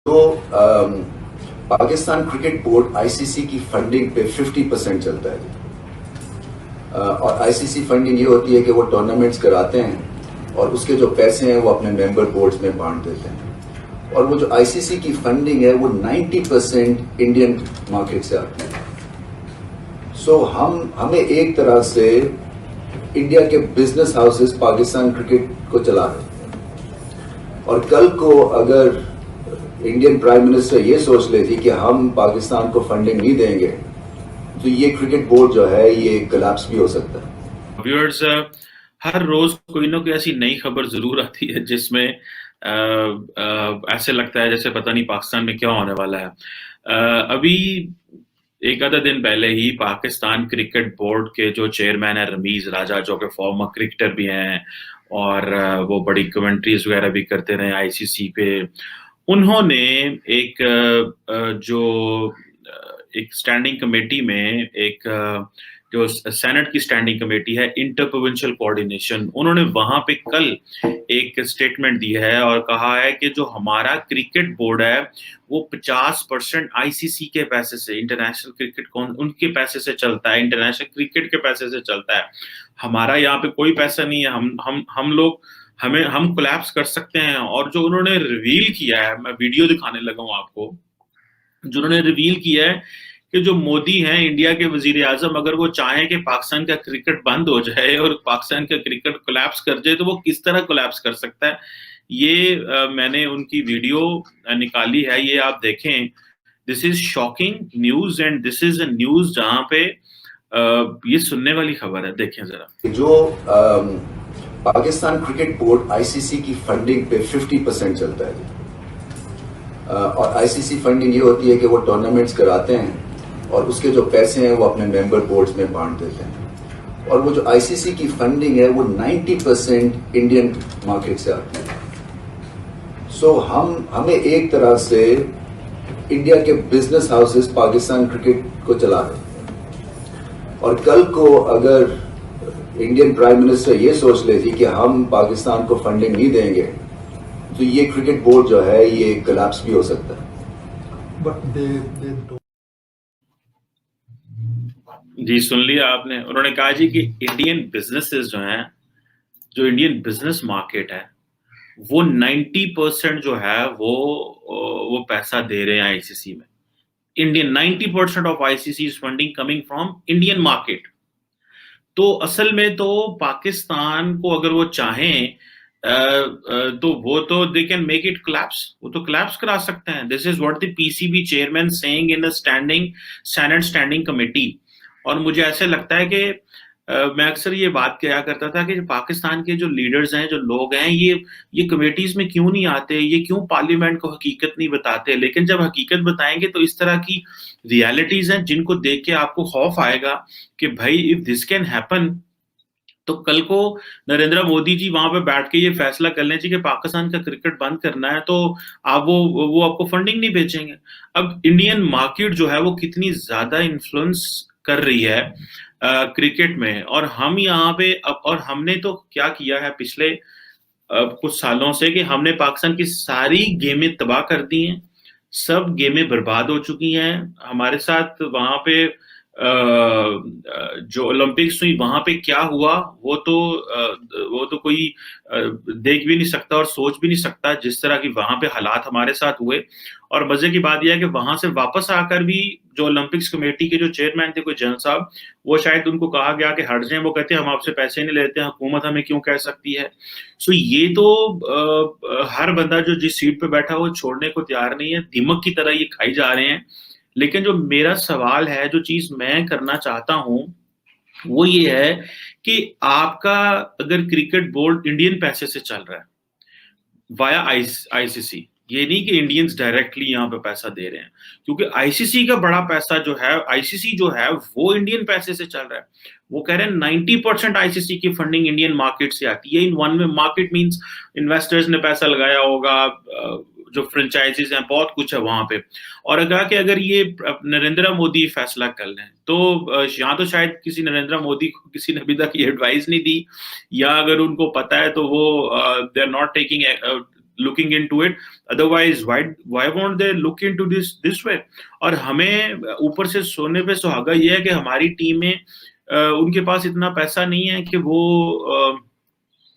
तो Pakistan cricket board ICC की funding पे 50% चलता है और आईसीसी फंडिंग ये होती है कि वो टूर्नामेंट्स कराते हैं और उसके जो पैसे हैं वो अपने मेंबर बोर्ड्स में बांट देते हैं और वो जो आईसीसी की फंडिंग है वो 90% इंडियन मार्केट से आती है। सो हमें एक तरह से इंडिया के बिजनेस हाउसेस पाकिस्तान क्रिकेट को चला रहे हैं और कल को अगर इंडियन प्राइम मिनिस्टर ये सोच लेती कि हम पाकिस्तान को फंडिंग नहीं देंगे तो ये क्रिकेट बोर्ड जो है ये कोलैप्स भी हो सकता है। व्यूअर्स, हर रोज कोई ना कोई ऐसी नई खबर जरूर आती है जिसमें ऐसे लगता है जैसे पता नहीं पाकिस्तान में क्या होने वाला है। अभी एक आधा दिन पहले ही पाकिस्तान क्रिकेट बोर्ड के जो चेयरमैन है रमीज राजा, जो कि फॉर्मर क्रिकेटर भी हैं और वो बड़ी कमेंट्रीज वगैरह भी करते रहे आईसीसी पे, उन्होंने एक जो एक स्टैंडिंग कमेटी में एक जो सेनेट की स्टैंडिंग कमेटी है इंटर प्रोविंशियल कोऑर्डिनेशन, उन्होंने वहां पे कल एक स्टेटमेंट दी है और कहा है कि जो हमारा क्रिकेट बोर्ड है वो 50% आईसीसी के पैसे से, इंटरनेशनल क्रिकेट उनके पैसे से चलता है, इंटरनेशनल क्रिकेट के पैसे से चलता है। हमारा यहाँ पे कोई पैसा नहीं है। हम लोग हम कोलैप्स कर सकते हैं। और जो उन्होंने रिवील किया है, मैं वीडियो दिखाने लगा हूं आपको, जो उन्होंने रिवील किया है कि जो मोदी हैं इंडिया के वजीर आजम, अगर वो चाहें कि पाकिस्तान का क्रिकेट बंद हो जाए और पाकिस्तान का क्रिकेट कोलैप्स कर जाए तो वो किस तरह कोलैप्स कर सकता है। ये मैंने उनकी वीडियो निकाली है, ये आप देखें। This is shocking news and this is a news जहां पे ये सुनने वाली खबर है। देखें जरा। जो पाकिस्तान क्रिकेट बोर्ड आईसीसी की फंडिंग पे 50% चलता है और आईसीसी फंडिंग ये होती है कि वो टूर्नामेंट्स कराते हैं और उसके जो पैसे हैं वो अपने मेंबर बोर्ड्स में बांट देते हैं और वो जो आईसीसी की फंडिंग है वो 90% इंडियन मार्केट से आती है। सो हमें एक तरह से इंडिया के बिजनेस हाउसेस पाकिस्तान क्रिकेट को चला रहे हैं और कल को अगर इंडियन प्राइम मिनिस्टर ये सोच लेती कि हम पाकिस्तान को फंडिंग नहीं देंगे तो ये क्रिकेट बोर्ड जो है ये कोलैप्स भी हो सकता है। जी, सुन लिया आपने। उन्होंने कहा जी कि इंडियन बिजनेसेस जो हैं, जो इंडियन बिजनेस मार्केट है, वो 90% जो है वो पैसा दे रहे हैं आईसीसी में। Indian 90% of ICC funding coming from Indian market. तो असल में तो पाकिस्तान को अगर वो चाहें तो वो तो they can make it collapse, वो तो कोलैप्स करा सकते हैं। This is what the PCB chairman saying in a senate standing committee. और मुझे ऐसे लगता है कि मैं अक्सर ये बात किया करता था कि जो पाकिस्तान के जो लीडर्स हैं, जो लोग हैं, ये कमेटीज में क्यों नहीं आते, ये क्यों पार्लियामेंट को हकीकत नहीं बताते। लेकिन जब हकीकत बताएंगे तो इस तरह की रियलिटीज हैं जिनको देख के आपको खौफ आएगा कि भाई इफ दिस कैन हैपन, तो कल को नरेंद्र मोदी जी वहां पे बैठ के ये फैसला कर लें कि पाकिस्तान का क्रिकेट बंद करना है, तो आप वो आपको फंडिंग नहीं बेचेंगे। अब इंडियन मार्केट जो है वो कितनी ज्यादा इन्फ्लुएंस कर रही है क्रिकेट में। और हम यहाँ पे अब, और हमने तो क्या किया है पिछले कुछ सालों से कि हमने पाकिस्तान की सारी गेमें तबाह कर दी हैं, सब गेमें बर्बाद हो चुकी हैं हमारे साथ। वहां पे जो ओलंपिक्स हुई वहां पे क्या हुआ वो तो कोई देख भी नहीं सकता और सोच भी नहीं सकता, जिस तरह की वहां पे हालात हमारे साथ हुए। और मजे की बात यह है कि वहां से वापस आकर भी जो ओलंपिक्स कमेटी के जो चेयरमैन थे, कोई जन साहब, वो शायद उनको कहा गया कि हट जाएं, वो कहते हैं हम आपसे पैसे नहीं लेते हैं, हुकूमत हमें क्यों कह सकती है। सो ये तो हर बंदा जो जिस सीट पे बैठा वो छोड़ने को तैयार नहीं है, दीमक की तरह ये खाई जा रहे हैं। लेकिन जो मेरा सवाल है, जो चीज मैं करना चाहता हूं, वो ये है कि आपका अगर क्रिकेट बोर्ड इंडियन पैसे से चल रहा है वाया आईसीसी, ये नहीं कि इंडियंस डायरेक्टली यहाँ पे पैसा दे रहे हैं, क्योंकि आईसीसी का बड़ा पैसा जो है, आईसीसी जो है वो इंडियन पैसे से चल रहा है। वो कह रहे हैं 90% आईसीसी की फंडिंग इंडियन मार्केट से आती है। In one way market means investors ने पैसा लगाया होगा, जो फ्रेंचाइजीज हैं, बहुत कुछ है वहां पे। और अगर ये नरेंद्र मोदी फैसला कर लें तो यहाँ तो शायद किसी नरेंद्र मोदी को किसी ने अभी तक ये एडवाइस नहीं दी, या अगर उनको पता है तो वो they are not taking looking into it. Otherwise, why won't they look into this way? और हमें ऊपर से सोने पे सुहागा ये है कि हमारी टीम में उनके पास इतना पैसा नहीं है कि वो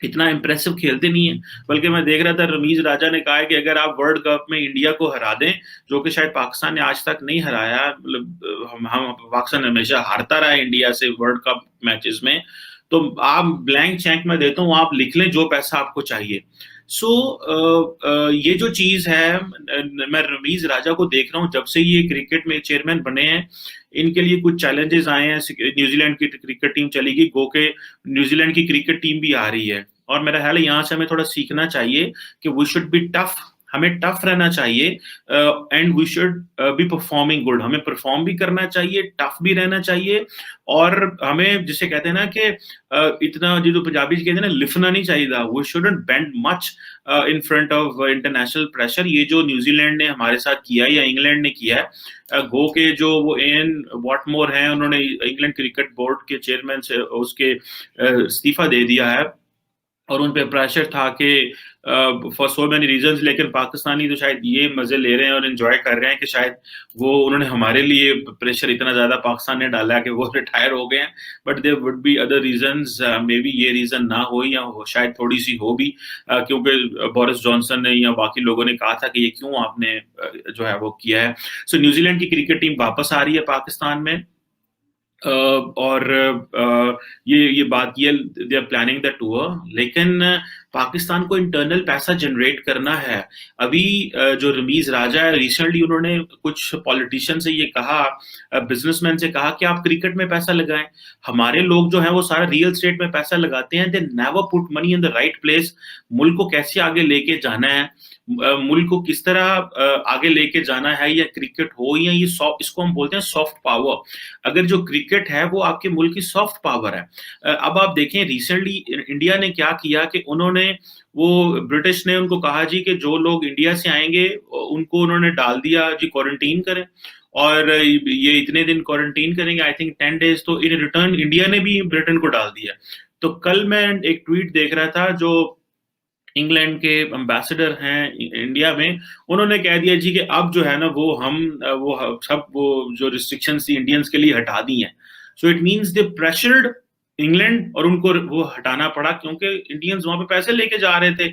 इतना इंप्रेसिव खेलते नहीं है। बल्कि मैं देख रहा था रमीज राजा ने कहा है कि अगर आप वर्ल्ड कप में इंडिया को हरा दें, जो कि शायद पाकिस्तान ने आज तक नहीं हराया, मतलब हम पाकिस्तान हमेशा हारता रहा है इंडिया से वर्ल्ड कप मैचेस में, तो आप ब्लैंक चेक में देता हूँ, आप लिख लें जो पैसा आपको चाहिए। सो ये जो चीज है, मैं रमीज राजा को देख रहा हूँ जब से ये क्रिकेट में चेयरमैन बने हैं, इनके लिए कुछ चैलेंजेस आए हैं। न्यूजीलैंड की क्रिकेट टीम चली गई, गो के न्यूजीलैंड की क्रिकेट टीम भी आ रही है, और मेरा ख्याल है यहाँ से हमें थोड़ा सीखना चाहिए कि वी शुड बी टफ, हमें टफ रहना चाहिए, and we should be performing good, हमें परफॉर्म भी करना चाहिए, टफ भी रहना चाहिए, और हमें जिसे कहते हैं ना कि इतना जो पंजाबी कहते हैं ना, लिफना नहीं चाहिए, we shouldn't bend much in front of international pressure. ये जो न्यूजीलैंड ने हमारे साथ किया या इंग्लैंड ने किया है, गो के जो वो एन वॉटमोर हैं, उन्होंने इंग्लैंड क्रिकेट बोर्ड के चेयरमैन से उसके इस्तीफा दे दिया है, और उन पे प्रेशर था कि फॉर सो मेनी रीजंस, लेकिन पाकिस्तानी तो शायद ये मजे ले रहे हैं और एंजॉय कर रहे हैं कि शायद वो उन्होंने हमारे लिए प्रेशर इतना ज्यादा पाकिस्तान ने डाला कि वो रिटायर हो गए हैं। But there would be other reasons, maybe ये रीजन ना हो, या शायद थोड़ी सी हो भी, क्योंकि बोरिस जॉनसन ने या बाकी लोगों ने कहा था कि ये क्यों आपने जो है वो किया है। सो न्यूजीलैंड की क्रिकेट टीम वापस आ रही है पाकिस्तान में, और ये बात ये they are planning the tour, लेकिन पाकिस्तान को इंटरनल पैसा जनरेट करना है। अभी जो रमीज राजा है, रिसेंटली उन्होंने कुछ पॉलिटिशियन से ये कहा, बिजनेसमैन से कहा कि आप क्रिकेट में पैसा लगाएं। हमारे लोग जो है वो सारा रियल स्टेट में पैसा लगाते हैं, they never put money in the right place. मुल्क को कैसे आगे लेके जाना है, मुल्क को किस तरह आगे लेके जाना है, या क्रिकेट हो या ये इसको हम बोलते हैं सॉफ्ट पावर। अगर जो क्रिकेट है वो आपके मुल्क की सॉफ्ट पावर है। अब आप देखें रिसेंटली इंडिया ने क्या किया कि उन्होंने वो ब्रिटिश ने उनको कहा जी कि जो लोग इंडिया से आएंगे उनको उन्होंने डाल दिया जी क्वारंटीन करें, और ये इतने दिन क्वारंटीन करेंगे, आई थिंक 10 डेज। तो इन रिटर्न इंडिया ने भी ब्रिटेन को डाल दिया। तो कल मैं एक ट्वीट देख रहा था, जो इंग्लैंड के एम्बेसडर हैं इंडिया में, उन्होंने कह दिया जी कि अब जो है ना वो सब वो जो रिस्ट्रिक्शंस थी इंडियंस के लिए हटा दी हैं। So it means they pressured England, और उनको वो हटाना पड़ा क्योंकि इंडियंस वहां पे पैसे लेके जा रहे थे,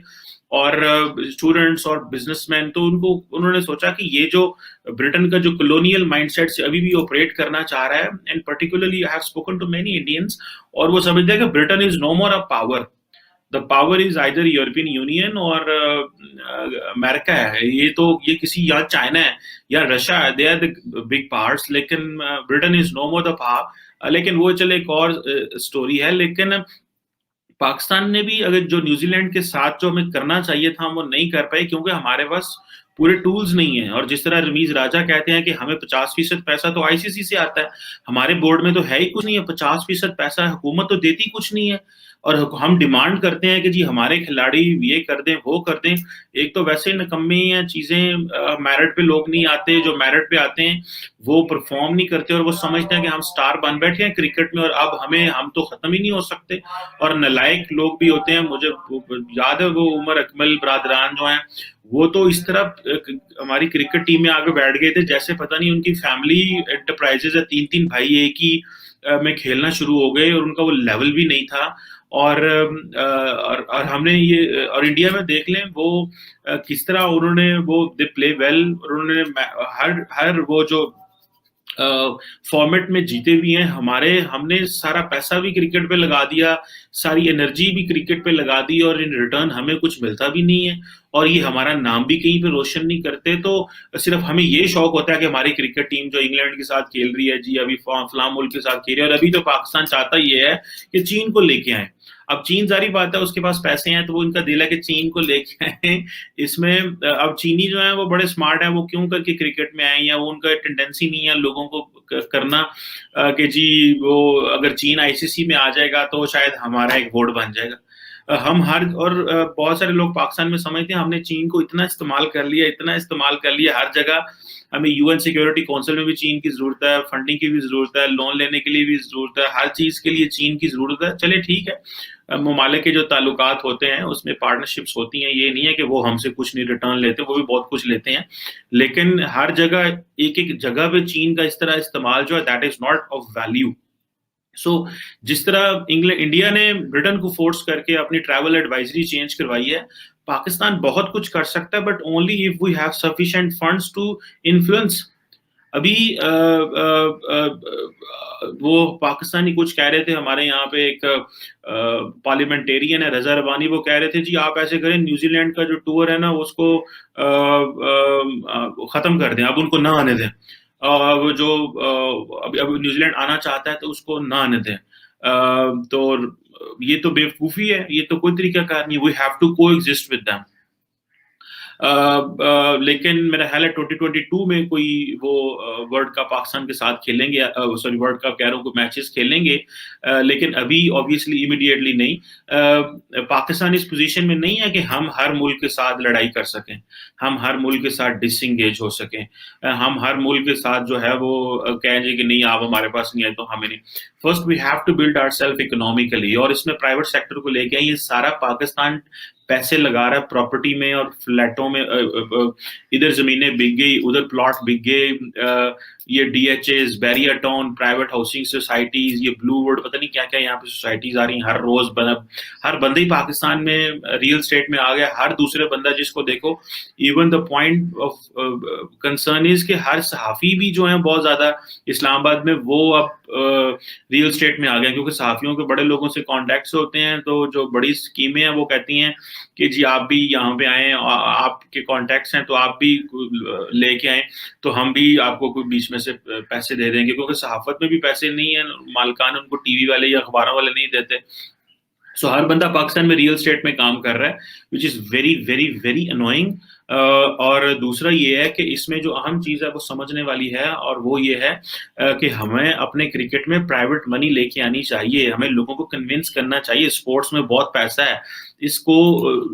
और स्टूडेंट्स और बिजनेसमैन। तो उन्होंने सोचा कि ये जो ब्रिटेन का जो कॉलोनियल माइंडसेट से अभी भी ऑपरेट करना चाह रहा है, and particularly I have spoken to many Indians, और वो समझते हैं कि Britain is no more a power, the power is either European Union और अमेरिका है। ये किसी या चाइना है या रशिया है, they are the big powers, लेकिन Britain is no more the power. लेकिन वो चले एक और स्टोरी है। लेकिन पाकिस्तान ने भी अगर जो न्यूजीलैंड के साथ जो हमें करना चाहिए था, हम वो नहीं कर पाए क्योंकि हमारे पास पूरे टूल्स नहीं है। और जिस तरह रमीज राजा कहते हैं कि हमें 50% पैसा तो आईसीसी से आता है, हमारे बोर्ड में तो है ही कुछ नहीं है। 50% पैसा हुकूमत तो देती कुछ नहीं है, और हम डिमांड करते हैं कि जी हमारे खिलाड़ी ये कर दें वो कर दें। एक तो वैसे निकम्मी हैं चीजें, मेरिट पे लोग नहीं आते, जो मेरिट पे आते हैं वो परफॉर्म नहीं करते, और वो समझते हैं कि हम स्टार बन बैठे हैं क्रिकेट में और अब हम तो खत्म ही नहीं हो सकते। और नालायक लोग भी होते हैं। मुझे याद है वो उमर अकमल बरादरान जो हैं, वो तो इस तरह हमारी क्रिकेट टीम में आगे बैठ गए थे जैसे पता नहीं उनकी फैमिली एंटरप्राइजेज है, 3-3 भाई एक ही में खेलना शुरू हो गए, और उनका वो लेवल भी नहीं था। और हमने ये, और इंडिया में देख लें वो किस तरह उन्होंने वो दे प्ले वेल, उन्होंने हर वो जो फॉर्मेट में जीते भी हैं। हमने सारा पैसा भी क्रिकेट पे लगा दिया, सारी एनर्जी भी क्रिकेट पे लगा दी, और इन रिटर्न हमें कुछ मिलता भी नहीं है, और ये हमारा नाम भी कहीं पे रोशन नहीं करते। तो सिर्फ हमें ये शौक होता है कि हमारी क्रिकेट टीम जो इंग्लैंड के साथ खेल रही है जी, अभी फलां मुल्क के साथ खेल रही है, और अभी तो पाकिस्तान चाहता ये है कि चीन को लेके आए। अब चीन जारी बात है उसके पास पैसे हैं, तो वो इनका दिल है कि चीन को लेके आए इसमें। अब चीनी जो है वो बड़े स्मार्ट है, वो क्यों करके क्रिकेट में आए, या वो उनका टेंडेंसी नहीं है लोगों को करना कि जी वो अगर चीन आईसीसी में आ जाएगा तो शायद हमारा एक बोर्ड बन जाएगा। हम हर और बहुत सारे लोग पाकिस्तान में समझते हैं हमने चीन को इतना इस्तेमाल कर लिया हर जगह, हमें यूएन सिक्योरिटी काउंसिल में भी चीन की जरूरत है, फंडिंग की भी जरूरत है, लोन लेने के लिए भी जरूरत है, हर चीज के लिए चीन की जरूरत है। चले ठीक है, ममालिक के जो ताल्लुकात होते हैं उसमें पार्टनरशिप्स होती हैं, ये नहीं है कि वो हमसे कुछ नहीं रिटर्न लेते, वो भी बहुत कुछ लेते हैं, लेकिन हर जगह एक एक जगह पे चीन का इस तरह इस्तेमाल जो है that is not of value. So जिस तरह इंडिया ने ब्रिटेन को फोर्स करके अपनी ट्रैवल एडवाइजरी चेंज करवाई है, पाकिस्तान बहुत कुछ कर सकता है, but only if we have sufficient funds to influence. अभी वो पाकिस्तानी कुछ कह रहे थे, हमारे यहाँ पे एक पार्लियामेंटेरियन है रजा रबानी, वो कह रहे थे जी आप ऐसे करें, न्यूजीलैंड का जो टूर है ना उसको खत्म कर दें, अब उनको ना आने दें, वो जो अब न्यूजीलैंड आना चाहता है तो उसको ना आने दें। तो ये तो बेवकूफी है, ये तो कोई तरीकाकार नहीं, वी हैव टू को एग्जिस्ट विद देम। लेकिन मेरा ख्याल है 2022 में कोई वो वर्ल्ड कप पाकिस्तान के साथ खेलेंगे, सॉरी वर्ल्ड कप कह रहा हूँ, मैचेस खेलेंगे, लेकिन अभी ऑब्वियसली इमीडिएटली नहीं। पाकिस्तान इस पोजीशन में नहीं है कि हम हर मुल्क के साथ लड़ाई कर सकें, हम हर मुल्क के साथ डिसएंगेज हो सकें, हम हर मुल्क के साथ जो है वो कहेंगे कि नहीं आप हमारे पास नहीं आए तो हमें नहीं। First we have to build ourselves economically, और इसमें प्राइवेट सेक्टर को लेके ये सारा पाकिस्तान पैसे लगा रहा है प्रॉपर्टी में और फ्लैटों में, इधर जमीनें बिक गई, उधर प्लॉट बिक गए, ये DHS, barrier town, private housing societies, ये ब्लू वुड, पता नहीं क्या क्या यहाँ पे सोसाइटीज आ रही हैं हर रोज। हर बंदे ही पाकिस्तान में रियल स्टेट में आ गया, हर दूसरे बंदा जिसको देखो। Even the point of concern is कि हर सहाफी भी जो है बहुत ज्यादा इस्लामाबाद में वो अब रियल स्टेट में आ गया, क्योंकि सहाफियों के बड़े लोगों से कॉन्टेक्ट्स होते हैं, तो जो बड़ी स्कीमें हैं वो कहती हैं कि जी आप भी यहाँ पे आए, आपके कॉन्टेक्ट्स हैं तो आप भी लेके आए तो हम भी आपको कोई बीच में से पैसे दे देंगे, क्योंकि सहाफत में भी पैसे नहीं है, मालिकान उनको टीवी वाले या अखबारों वाले नहीं देते। सो हर बंदा पाकिस्तान में रियल स्टेट में काम कर रहा है, which is very very very annoying. और दूसरा ये है कि इसमें जो अहम चीज है वो समझने वाली है, और वो ये है कि हमें अपने क्रिकेट में प्राइवेट मनी लेके आनी चाहिए, हमें लोगों को कन्विंस करना चाहिए, स्पोर्ट्स में बहुत पैसा है, इसको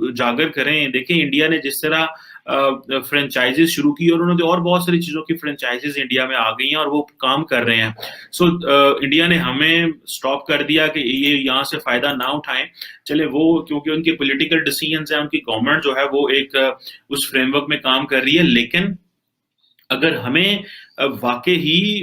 उजागर करें। देखिए इंडिया ने जिस तरह फ्रेंचाइजेस शुरू की, और उन्होंने और बहुत सारी चीजों की फ्रेंचाइजेस इंडिया में आ गई हैं और वो काम कर रहे हैं। सो इंडिया ने हमें स्टॉप कर दिया कि ये यहाँ से फायदा ना उठाएं, चले वो क्योंकि उनके पॉलिटिकल डिसीजंस हैं, उनकी गवर्नमेंट जो है वो एक उस फ्रेमवर्क में काम कर रही है, लेकिन अगर हमें वाकई ही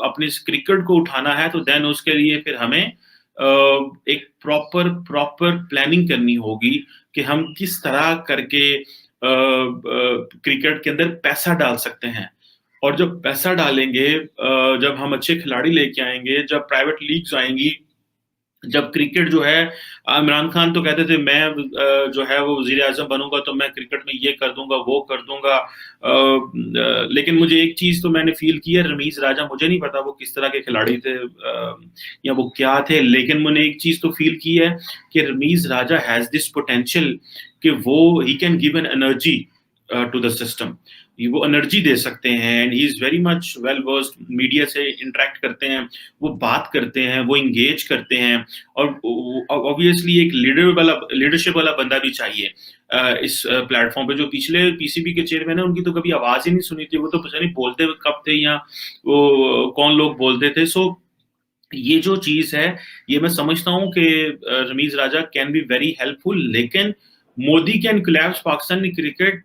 अपने क्रिकेट को उठाना है तो देन उसके लिए फिर हमें एक प्रॉपर प्लानिंग करनी होगी कि हम किस तरह करके क्रिकेट के अंदर पैसा डाल सकते हैं। और जब पैसा डालेंगे, जब हम अच्छे खिलाड़ी लेके आएंगे, जब प्राइवेट लीग्स आएंगी, जब क्रिकेट जो है, इमरान खान तो कहते थे मैं जो है वो वजीर आजम बनूंगा तो मैं क्रिकेट में ये कर दूंगा वो कर दूंगा, लेकिन मुझे एक चीज तो मैंने फील की है, रमीज राजा, मुझे नहीं पता वो किस तरह के खिलाड़ी थे या वो क्या थे, लेकिन मैंने एक चीज तो फील की है कि Ramiz Raja has this potential कि वो ही can give an energy to the system, वो एनर्जी दे सकते हैं, and he is very much well versed, media से इंटरेक्ट करते हैं, वो बात करते हैं, वो इंगेज करते हैं, और ऑब्वियसली एक लीडरशिप वाला बंदा भी चाहिए इस प्लेटफॉर्म पे। जो पिछले पीसीबी के चेयरमैन है उनकी तो कभी आवाज ही नहीं सुनी थी, वो तो पता नहीं बोलते कब थे या वो कौन लोग बोलते थे। सो ये जो चीज है ये मैं समझता हूँ कि रमीज राजा कैन बी वेरी हेल्पफुल, लेकिन Modi can collapse Pakistani cricket,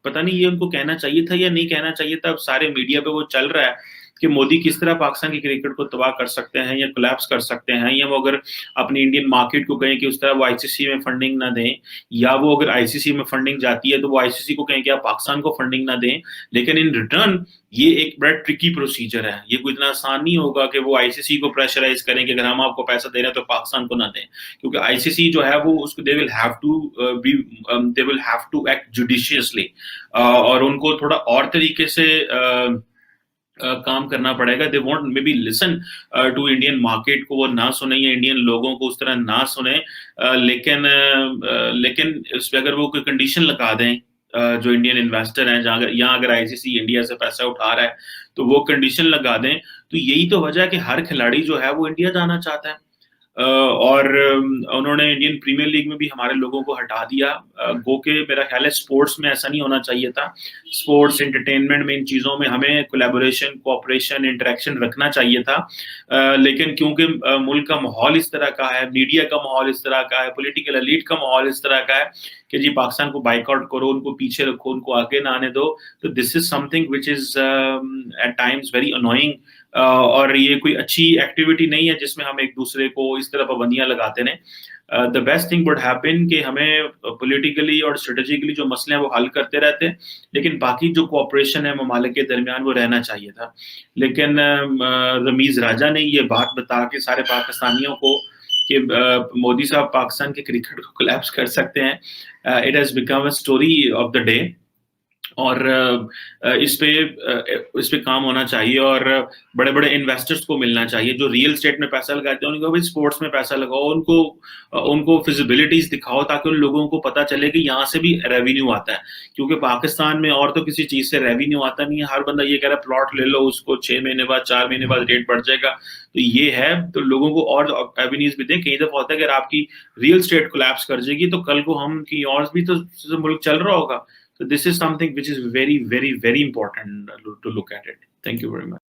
पता नहीं ये उनको कहना चाहिए था या नहीं कहना चाहिए था। अब सारे मीडिया पे वो चल रहा है कि मोदी किस तरह पाकिस्तान की क्रिकेट को तबाह कर सकते हैं या कोलैप्स कर सकते हैं, या वो अगर अपनी इंडियन मार्केट को कहें कि उस तरह वो आईसीसी में फंडिंग ना दें, या वो अगर आईसीसी में फंडिंग जाती है तो वो आईसीसी को कहें कि आप पाकिस्तान को फंडिंग ना दें, लेकिन इन रिटर्न ये एक बड़ा ट्रिकी प्रोसीजर है, ये कोई इतना आसान नहीं होगा कि वो आईसीसी को प्रेशराइज करें कि अगर हम आपको पैसा दे रहे हैं तो पाकिस्तान को ना दें, क्योंकि आईसीसी जो है वो उसको they will have to act judiciously, और उनको थोड़ा और तरीके से काम करना पड़ेगा। They won't maybe listen to Indian market को, वो ना सुने या इंडियन लोगों को उस तरह ना सुने, लेकिन उस पर अगर वो कोई कंडीशन लगा दें, जो इंडियन इन्वेस्टर हैं जहाँ यहाँ अगर आईसीसी इंडिया से पैसा उठा रहा है तो वो कंडीशन लगा दें, तो यही तो वजह है कि हर खिलाड़ी जो है वो इंडिया जाना चाहता है। और उन्होंने इंडियन प्रीमियर लीग में भी हमारे लोगों को हटा दिया। गो के मेरा ख्याल है स्पोर्ट्स में ऐसा नहीं होना चाहिए था। स्पोर्ट्स एंटरटेनमेंट में इन चीज़ों में हमें कोलैबोरेशन, कोऑपरेशन, इंटरेक्शन रखना चाहिए था। लेकिन क्योंकि मुल्क का माहौल इस तरह का है, मीडिया का माहौल इस तरह का है, पॉलिटिकल एलीट का माहौल इस तरह का है कि जी पाकिस्तान को बाइकआउट करो, उनको पीछे रखो, उनको आगे ना आने दो, तो this is something which is at times very annoying. और ये कोई अच्छी एक्टिविटी नहीं है जिसमें हम एक दूसरे को इस तरह पाबंदियां लगाते रहें। The best thing would happen कि हमें पॉलिटिकली और स्ट्रेटेजिकली जो मसले हैं वो हल करते रहते, लेकिन बाकी जो कोऑपरेशन है ममालिक के दरमियान वो रहना चाहिए था। लेकिन रमीज राजा ने ये बात बता के सारे पाकिस्तानियों को कि मोदी साहब पाकिस्तान के क्रिकेट को कोलैप्स कर सकते हैं, it has become a story of the day. और इस पे काम होना चाहिए और बड़े बड़े इन्वेस्टर्स को मिलना चाहिए जो रियल स्टेट में पैसा लगाते हैं, उनको भी स्पोर्ट्स में पैसा लगाओ, उनको फिजिबिलिटीज दिखाओ ताकि उन लोगों को पता चले कि यहाँ से भी रेवेन्यू आता है। क्योंकि पाकिस्तान में और तो किसी चीज से रेवेन्यू आता नहीं है, हर बंदा ये कह रहा है प्लॉट ले लो, उसको 6 महीने बाद 4 महीने बाद रेट बढ़ जाएगा। तो ये है, तो लोगों को और एवेन्यूज भी दें। कई दफा होता है अगर आपकी रियल स्टेट कोलैप्स कर जाएगी तो कल को हम की और भी तो मुल्क चल रहा होगा। So this is something which is very, very, very important to look at it. Thank you very much.